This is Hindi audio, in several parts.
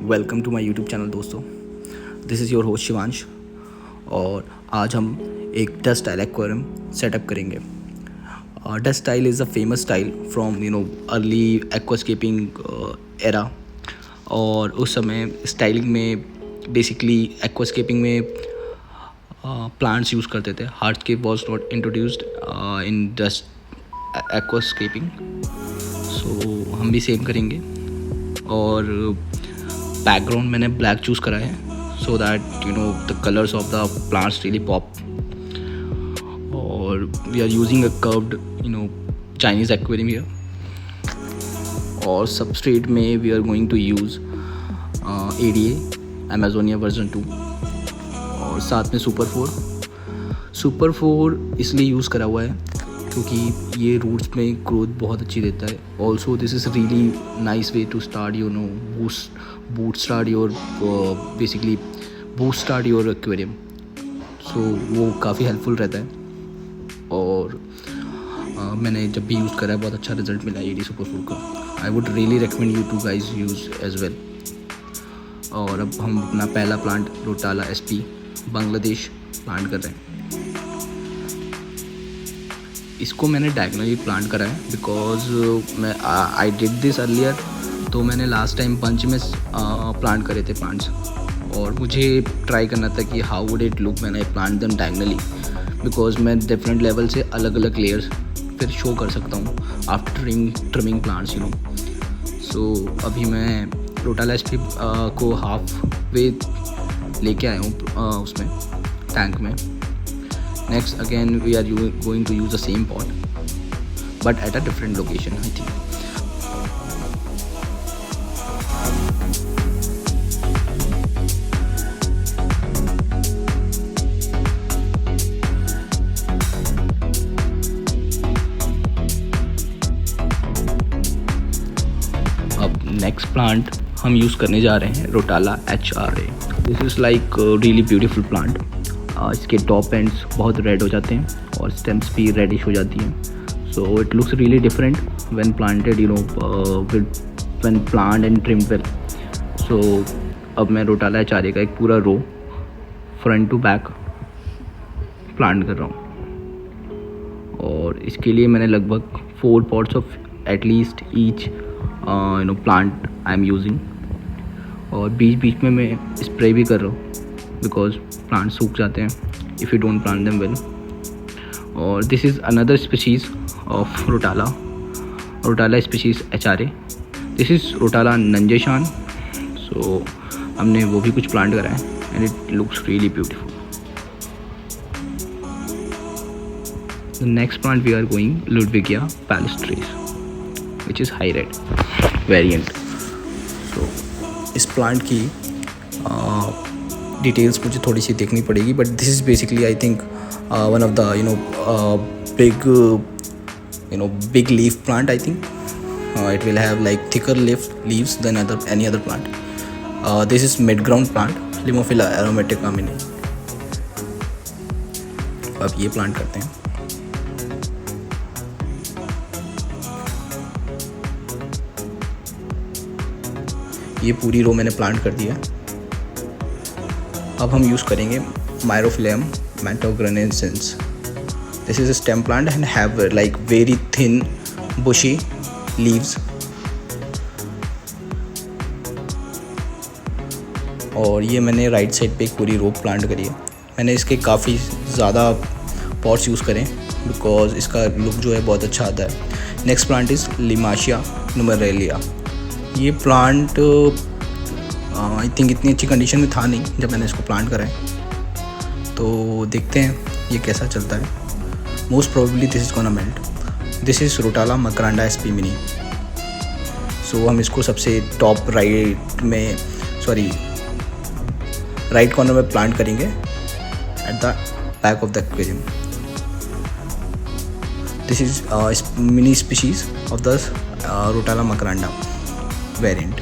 Welcome to my YouTube channel दोस्तों। This is your host Shivansh और आज हम एक डस्ट स्टाइल एक्वेरियम सेटअप करेंगे। Dutch style is a famous style from early aquascaping era. और उस समय स्टाइलिंग में बेसिकली एक्वास्केपिंग में प्लांट्स यूज़ करते थे। Hardscape was not introduced in Dutch aquascaping, so हम भी सेम करेंगे। और बैकग्राउंड मैंने ब्लैक चूज़ करा है so that the colours of the plants really pop. और we are using a curved Chinese aquarium here. और सबस्ट्रेट में we are going to use ADA Amazonia version 2 और साथ में सुपर 4 इसलिए यूज़ करा हुआ है क्योंकि ये रूट्स में ग्रोथ बहुत अच्छी देता है। Also this is really nice way to start boot start your aquarium. सो वो काफ़ी हेल्पफुल रहता है। और मैंने जब भी यूज़ करा है बहुत अच्छा रिजल्ट मिला ADA सुपर 4 का। I would really recommend you to guys use as well. और अब हम अपना पहला plant rotala SP Bangladesh plant कर रहे हैं। इसको मैंने डायगोनली प्लांट करा है बिकॉज मैं आई डिड दिस अर्लियर। तो मैंने लास्ट टाइम पंच में प्लांट करे थे प्लांट्स और मुझे ट्राई करना था कि how would it look when I plant them diagonally, because मैं डिफरेंट लेवल से अलग अलग लेयर्स फिर शो कर सकता हूँ आफ्टर ट्रिमिंग प्लांट्स सो अभी मैं रोटाला SP को हाफ वे लेके आया हूँ उसमें टैंक में। Next again we are going to use the same pot but at a different location I think. अब नेक्स्ट प्लांट हम यूज़ करने जा रहे हैं rotala HRA। This is like really beautiful plant. इसके टॉप एंड्स बहुत रेड हो जाते हैं और स्टेम्स भी रेडिश हो जाती हैं। So it looks really different when planted when plant and trimmed well. So अब मैं रोटाला HRA का एक पूरा row front to back plant कर रहा हूँ। और इसके लिए मैंने लगभग 4 pots of at least each plant I am using. और बीच बीच में मैं स्प्रे भी कर रहा हूँ बिकॉज प्लांट सूख जाते हैं if you don't plant them well. और this is another species of Rotala species HRA। This is Rotala Nanjenshan. So हमने वो भी कुछ प्लांट करा है and it looks really beautiful. The next plant we are going Ludwigia palustris which is high red variant. So इस प्लांट की डिटेल्स मुझे थोड़ी सी देखनी पड़ेगी but this is basically I think one of the big leaf plant. I think it will have like thicker leaves than any other plant. This is mid-ground plant Limophila aromatica mini. अब ये प्लांट करते हैं। ये पूरी रो मैंने प्लांट कर दिया। अब हम यूज़ करेंगे Myrophyllum mentogranensis. This is a stem plant and have like very thin bushy leaves. और ये मैंने राइट साइड पे एक पूरी रो प्लांट करी है। मैंने इसके काफ़ी ज़्यादा पॉट्स यूज़ करें बिकॉज इसका लुक जो है बहुत अच्छा आता है। Next plant is Lysimachia nummularia. ये प्लांट आई थिंक इतनी अच्छी कंडीशन में था नहीं जब मैंने इसको प्लांट करा है, तो देखते हैं ये कैसा चलता है। Most probably this is gonna melt. This is Rotala macrandra SP mini. So हम इसको सबसे टॉप राइट कॉर्नर में प्लांट करेंगे at the back of the aquarium. This is mini species of the Rotala macrandra variant.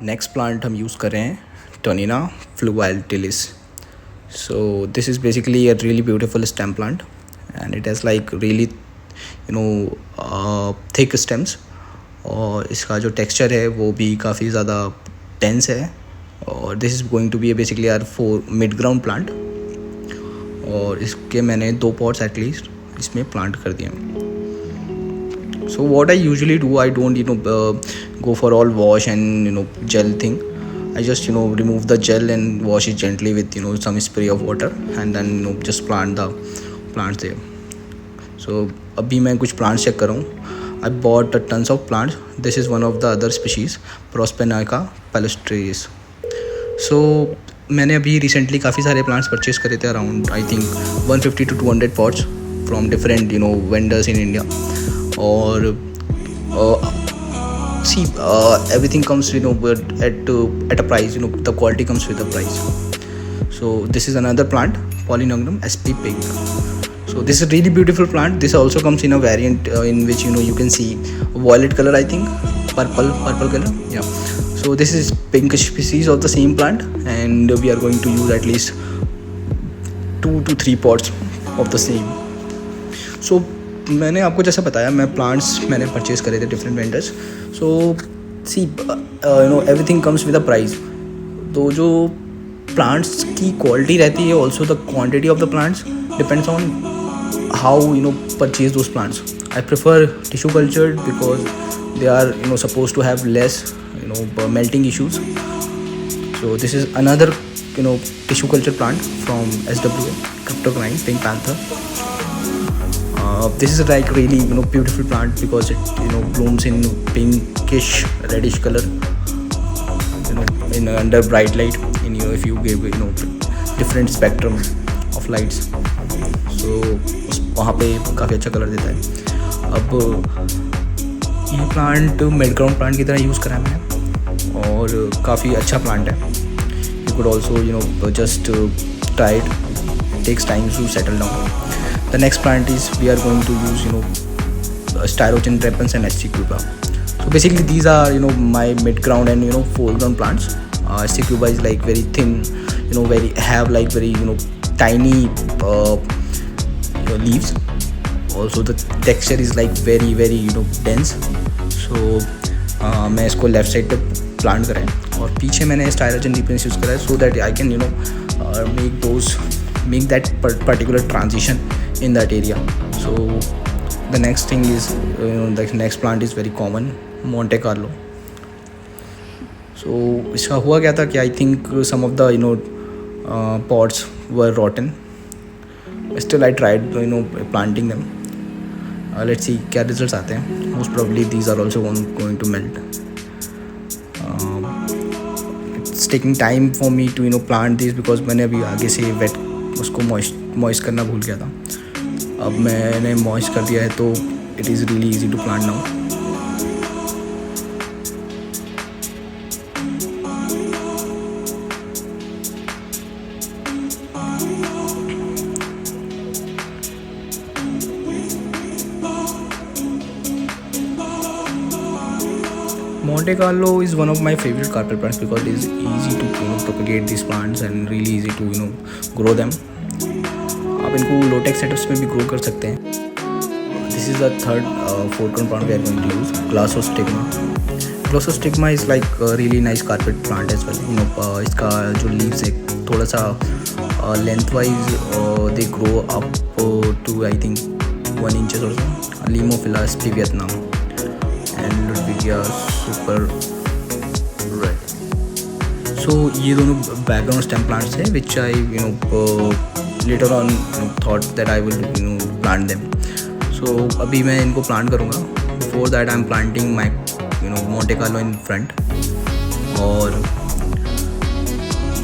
Next plant हम यूज़ कर रहे हैं टोनिना फ्लुवाल्टिलिस. So this is basically a really beautiful stem plant and it has like really thick stems और इसका जो texture है वो भी काफ़ी ज़्यादा dense है. और this is going to be basically our mid ground plant और इसके मैंने 2 pots at least इसमें plant कर दिए. So what I usually do, I don't go for all wash and gel thing. I just remove the gel and wash it gently with some spray of water and then just plant the plants there. So अभी मैं कुछ plants check कर रहा हूँ. I bought tons of plants. This is one of the other species, Prospenica palustris. So मैंने अभी recently काफ़ी सारे plants purchase करे थे, around I think 150 to 200 pots from different vendors in India. और see everything comes at a price. The quality comes with the price. So this is another plant, Polygonum sp pink. So this is a really beautiful plant. This also comes in a variant in which you can see violet color, I think purple color, yeah. So this is pinkish species of the same plant and we are going to use at least 2 to 3 pots of the same. So मैंने आपको जैसा बताया, मैं प्लांट्स मैंने परचेज़ करे थे different vendors. So see everything comes with a price. तो जो प्लांट्स की क्वालिटी रहती है, also the quantity of the plants depends on how purchase those plants. I prefer tissue cultured because they are suppose to have less melting issues. So this is another tissue culture plant from SWA, Cryptocrine Pink Panther. This is like really beautiful plant because it blooms in pinkish reddish color in under bright light in if you give different spectrum of lights. So वहाँ पे काफ़ी अच्छा कलर देता है. अब ये प्लांट मिड ग्राउंड प्लांट की तरह यूज़ करा है मैंने और काफ़ी अच्छा प्लांट है. You could also just try it. It takes time to settle down. The next plant is we are going to use Styrogen repens and HC Cuba. So basically these are my mid ground and foreground plants. HC Cuba is like very thin, very tiny leaves. Also the texture is like very dense. So मैं इसको लेफ्ट साइड पे प्लांट करा है और पीछे मैंने Styrogen repens यूज़ करा है so that I can make that particular transition in that area. So the next thing is the next plant is very common, Monte Carlo. So इसका हुआ क्या था कि I think some of the pots were rotten. Still I tried planting them. Let's see क्या results आते हैं. Most probably these are also going to melt. It's taking time for me to plant these because मैंने अभी आगे से wet उसको moist करना भूल गया था. अब मैंने मॉइस्ट कर दिया है तो it is really easy to plant now. Monte Carlo is one of my favorite carpet plants because it is easy to propagate these plants and really easy to grow them. आप इनको लोटेक्स सेटअप्स में भी ग्रो कर सकते हैं. This is the third foreground plant we are going to use, Glossostigma. Glossostigma is like a really nice carpet plant as well. इसका जो लीव्स है थोड़ा सा lengthwise they grow up to I think 1 inches or so. Limophylla sp Vietnam and Ludwigia super red. So ये दोनों बैकग्राउंड स्टेम प्लांट्स हैं which I later on thought that I will plant them. So अभी मैं इनको प्लांट करूँगा. Before that I am planting my Monte Carlo in front. और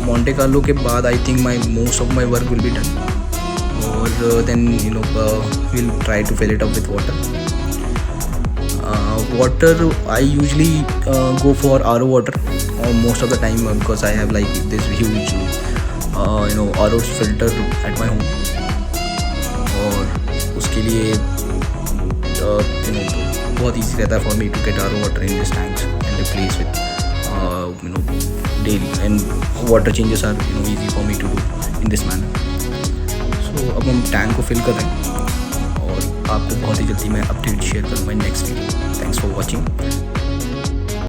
Monte Carlo के बाद I think most of my work will be done. और then we'll try to fill it up with water. Water I usually go for RO water most of the time because I have like this huge RO filter at my home. और उसके लिए बहुत easy रहता है for me to get RO water in this tanks and replace with and water changes are easy for me to do in this manner. So अब हम टैंक को फिल कर रहे हैं और आपको बहुत ही जल्दी मैं अपडेट शेयर करूँगा in next video. Thanks for watching.